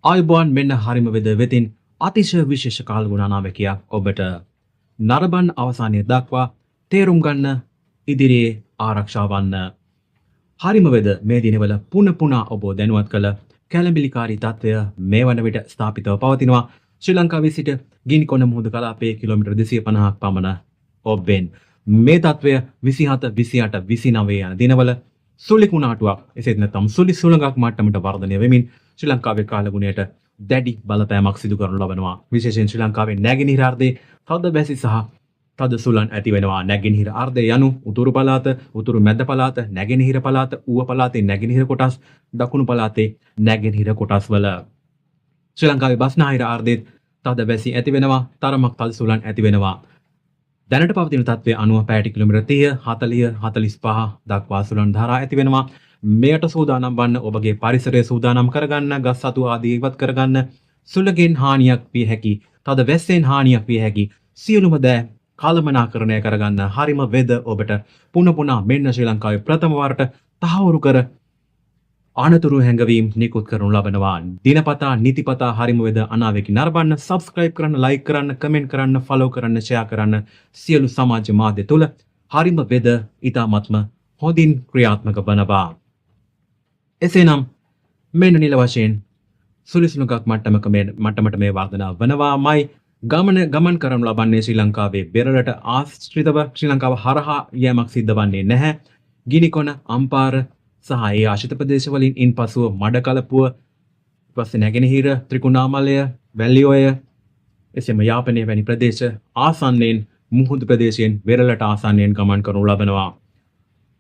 ආයුබෝවන් මෙන්න හරිම වෙද වෙතින් අතිශය විශේෂ කාලගුණානාවකයක් ඔබට නරඹන අවසානයේ දක්වා තේරුම් ගන්න ඉදිරියේ ආරක්ෂා වන්න. හරිම වෙද මේ දිනවල පුන පුනා ඔබ දැනුවත් කළ කැළඹිලිකාරී තත්ත්වය මේ වන විට ස්ථාපිතව පවතිනවා. ශ්‍රී ලංකාවේ සිට ගිනිකොන මුහුදු කලාපයේ කිලෝමීටර් 250ක් පමණ ඔබෙන් මේ තත්ත්වය 27 28 29 යන දිනවල සුළි කුණාටුවක් එසේත් නැත්නම් සුළි සුළඟක් මට්ටමට වර්ධනය වෙමින් ශ්‍රී ලංකාවේ කාලගුණයට දැඩි බලපෑමක් සිදු කරනු ලබනවා. විශේෂයෙන් ශ්‍රී ලංකාවේ නැගෙනහිර අර්ධයේ තද බැසි සහ තද සුළං ඇති වෙනවා. නැගෙනහිර අර්ධය යනු උතුරු පළාත, උතුරු මැද පළාත, නැගෙනහිර පළාත, ඌව පළාතේ නැගෙනහිර කොටස්, දකුණු පළාතේ නැගෙනහිර කොටස් වල. ශ්‍රී ලංකාවේ බස්නාහිර අර්ධයේ තද බැසි ඇති වෙනවා. තරමක් තද සුළං ඇති වෙනවා. දැනට පවතින තත්ත්වය අනුව පැයට කිලෝමීටර් 30, 40, 45 දක්වා සුළං ධාරා ඇති වෙනවා. මෙයට සූදානම් වන්න ඔබගේ පරිසරය සූදානම් කරගන්න, ගස් සතු ආදී ඉවත් කරගන්න, සුළඟෙන් හානියක් විය හැකි, තද වැස්සෙන් හානියක් විය හැකි සියලුම දෑ කළමනාකරණය කරගන්න හරිම වෙද ඔබට පුන පුනා මෙන්න ශ්‍රී ලංකාවේ ප්‍රථම වරට තහවුරු කර අනතුරු හැඟවීම් නිකුත් කරනු ලබනවා. දිනපතා නිතිපතා හරිම වෙද අනාවේකි නරඹන්න, subscribe කරන්න, like කරන්න, comment කරන්න, follow කරන්න, share කරන්න සියලු සමාජ මාධ්‍ය තුල හරිම වෙද ඊ타ත්ම හොඳින් ක්‍රියාත්මක වනවා. එසේනම් මෙන්න නිල වශයෙන් සුලිසුලුකක් මට්ටමට මේ වර්ධනය වනවාමයි ගමන් කරනු ලබන්නේ ශ්‍රී ලංකාවේ බෙරළට ආශ්‍රිතව ශ්‍රී ලංකාව හරහා යෑමක් සිද්ධ වන්නේ නැහැ. ගිනිකොන, අම්පාර සහ ඒ ආශ්‍රිත ප්‍රදේශවලින් ඉන්පසුව මඩකලපුව, ඊපස්සේ නැගෙනහිර ත්‍රිකුණාමලය, වැල්ලිඔය, එසේම යාපනයේ වැනි ප්‍රදේශ ආසන්නයෙන් මුහුදු ප්‍රදේශයෙන් වෙරළට ආසන්නයෙන් ගමන් කරනු ලබනවා.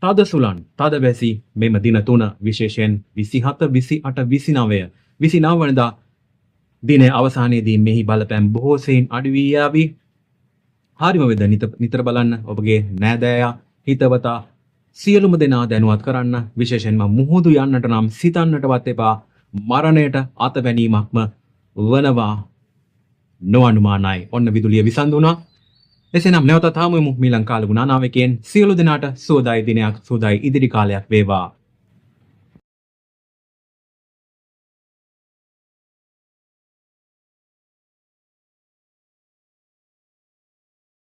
තද සුළං, තද වැසි මෙම දින 3 විශේෂයෙන් 27, 28, 29 29 වනදා දිනයේ අවසානයේදී මෙහි බලපෑම් බොහෝ සෙයින් අඩු වී යාවි. හරිම වෙද නිතර බලන්න ඔබගේ නෑදෑයා, හිතවතා සියලුම දෙනා දැනුවත් කරන්න. විශේෂයෙන්ම මුහුදු යන්නට නම් සිතන්නටවත් එපා. මරණයට අතවැනීමක්ම වනවා නොඅනුමානයි. ඔන්න විදුලිය විසඳුණා. එසේනම් නැවතත් හමුවෙමු මීළඟ කාලගුණානාවකයෙන්. සියලු දෙනාට සුවදායි දිනයක්, සුවදායි ඉදිරි කාලයක් වේවා.